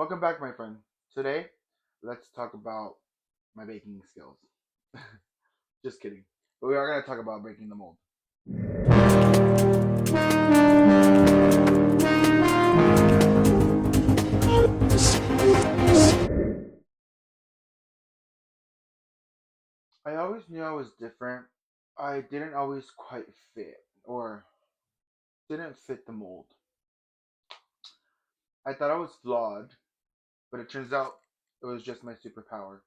Welcome back, my friend. Today, let's talk about my baking skills. Just kidding. But we are going to talk about breaking the mold. I always knew I was different. I didn't always quite fit, or didn't fit the mold. I thought I was flawed, but it turns out it was just my superpower.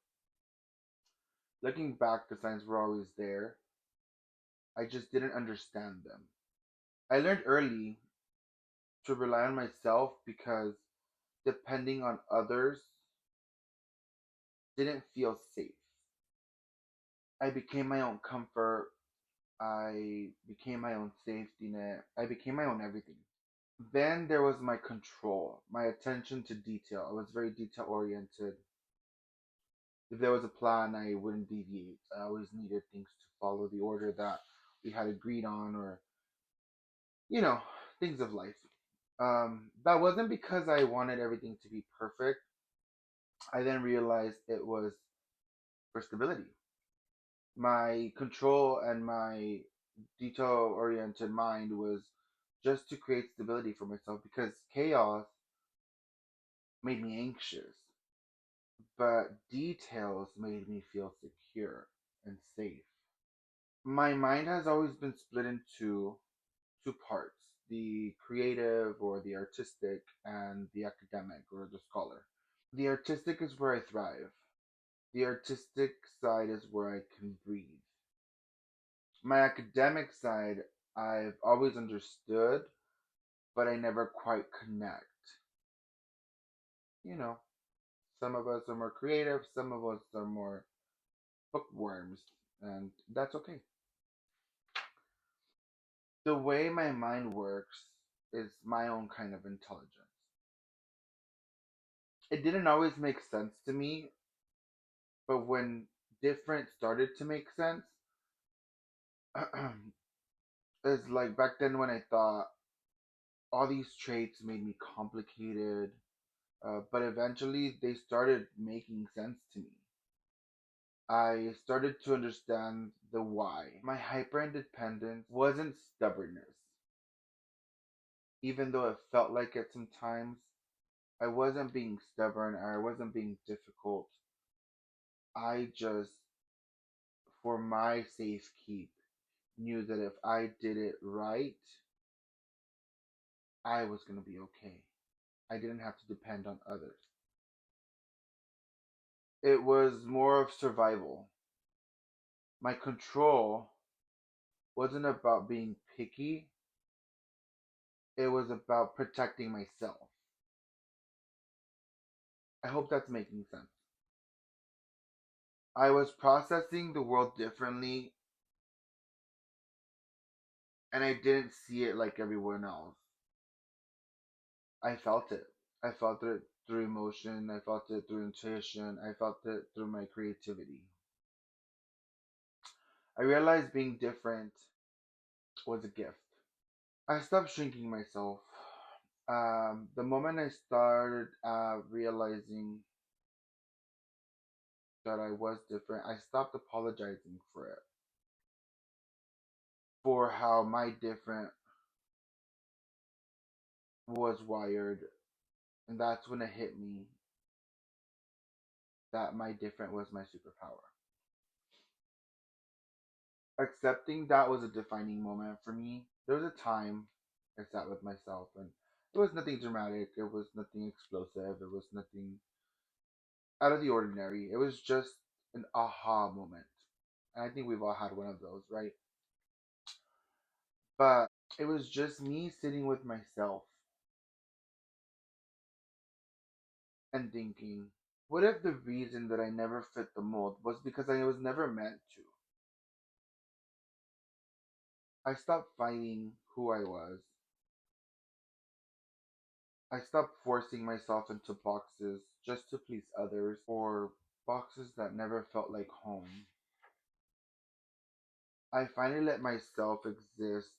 Looking back, the signs were always there. I just didn't understand them. I learned early to rely on myself because depending on others didn't feel safe. I became my own comfort. I became my own safety net. I became my own everything. Then there was my control, my attention to detail. I was very detail oriented. If there was a plan, I wouldn't deviate. I always needed things to follow the order that we had agreed on, or, you know, things of life. That wasn't because I wanted everything to be perfect. I then realized it was for stability. My control and my detail oriented mind was just to create stability for myself because chaos made me anxious, but details made me feel secure and safe. My mind has always been split into two parts: the creative or the artistic, and the academic or the scholar. The artistic is where I thrive. The artistic side is where I can breathe. My academic side, I've always understood, but I never quite connect. You know, some of us are more creative, some of us are more bookworms, and that's okay. The way my mind works is my own kind of intelligence. It didn't always make sense to me, but when different started to make sense, it's like back then when I thought all these traits made me complicated, but eventually they started making sense to me. I started to understand the why. My hyper independence wasn't stubbornness, even though it felt like it sometimes. I wasn't being stubborn or I wasn't being difficult. I just, for my safekeep, knew that if I did it right, I was going to be okay. I didn't have to depend on others. It was more of survival. My control wasn't about being picky, it was about protecting myself. I hope that's making sense. I was processing the world differently and I didn't see it like everyone else. I felt it. I felt it through emotion, I felt it through intuition, I felt it through my creativity. I realized being different was a gift. I stopped shrinking myself. The moment I started realizing that I was different, I stopped apologizing for it, for how my different was wired. And that's when it hit me that my different was my superpower. Accepting that was a defining moment for me. There was a time I sat with myself and it was nothing dramatic, it was nothing explosive, it was nothing out of the ordinary. It was just an aha moment. And I think we've all had one of those, right? But it was just me sitting with myself and thinking, what if the reason that I never fit the mold was because I was never meant to? I stopped fighting who I was. I stopped forcing myself into boxes just to please others or boxes that never felt like home. I finally let myself exist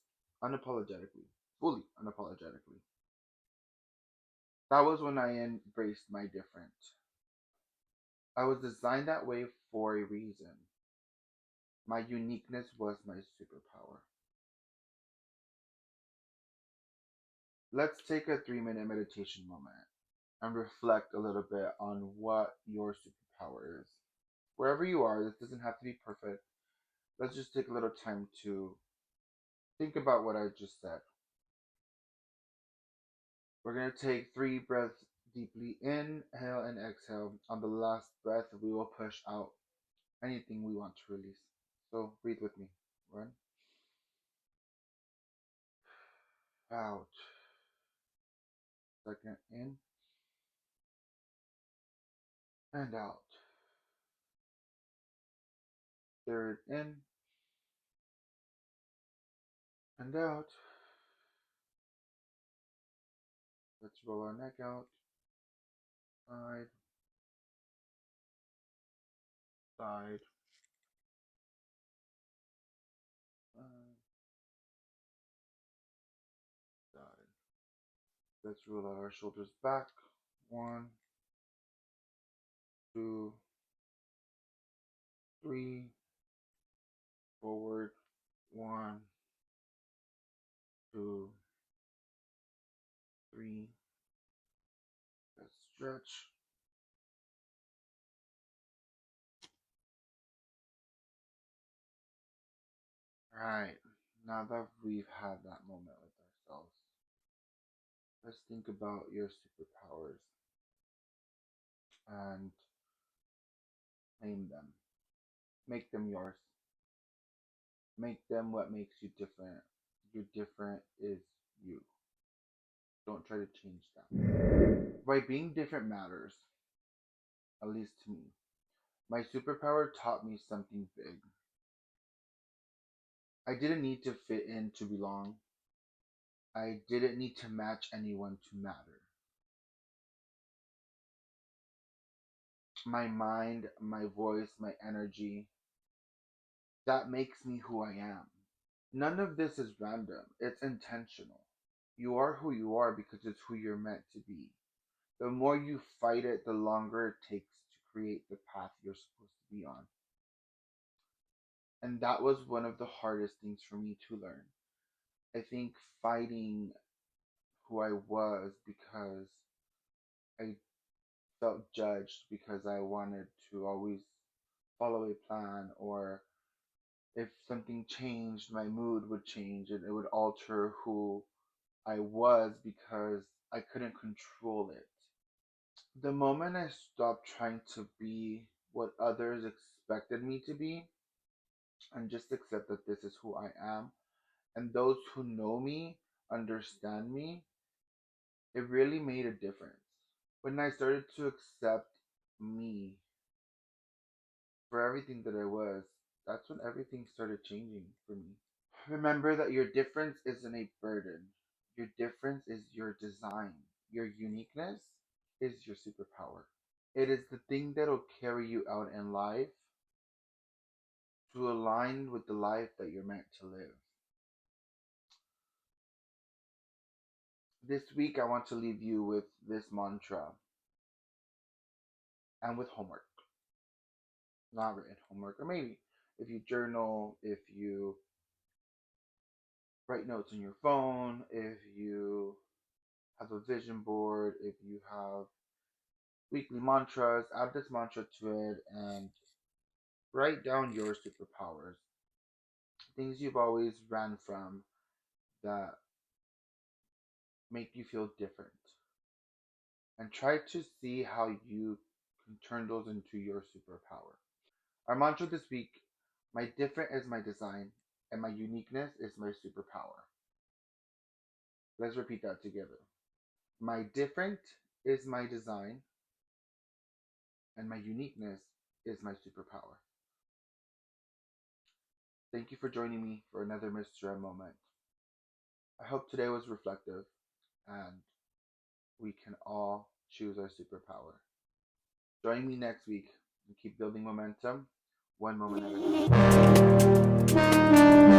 unapologetically, fully unapologetically. That was when I embraced my different. I was designed that way for a reason. My uniqueness was my superpower. Let's take a 3 minute meditation moment and reflect a little bit on what your superpower is. Wherever you are, this doesn't have to be perfect. Let's just take a little time to think about what I just said. We're going to take 3 breaths deeply in, inhale and exhale. On the last breath, we will push out anything we want to release. So breathe with me. One, out. Second, in and out. Third, in and out. Let's roll our neck out. Side, side, side, side. Let's roll out our shoulders back. One, two, three. Forward. One, two, three. Let's stretch. Alright. Now that we've had that moment with ourselves, let's think about your superpowers and name them. Make them yours. Make them what makes you different. Your different is you. Don't try to change them. By being different matters, at least to me. My superpower taught me something big. I didn't need to fit in to belong. I didn't need to match anyone to matter. My mind, my voice, my energy, that makes me who I am. None of this is random, it's intentional. You are who you are because it's who you're meant to be. The more you fight it, the longer it takes to create the path you're supposed to be on. And that was one of the hardest things for me to learn. I think fighting who I was because I felt judged because I wanted to always follow a plan, or if something changed, my mood would change and it would alter who I was because I couldn't control it. The moment I stopped trying to be what others expected me to be and just accept that this is who I am, and those who know me understand me, it really made a difference. When I started to accept me for everything that I was, that's when everything started changing for me. Remember that your difference isn't a burden. Your difference is your design. Your uniqueness is your superpower. It is the thing that'll carry you out in life to align with the life that you're meant to live. This week, I want to leave you with this mantra and with homework. Not written homework, or maybe if you journal, if you write notes on your phone, if you have a vision board, if you have weekly mantras, add this mantra to it and write down your superpowers. Things you've always ran from that make you feel different. And try to see how you can turn those into your superpower. Our mantra this week: my different is my design, and my uniqueness is my superpower. Let's repeat that together. My different is my design, and my uniqueness is my superpower. Thank you for joining me for another Mr. M moment. I hope today was reflective and we can all choose our superpower. Join me next week and keep building momentum one moment at a time.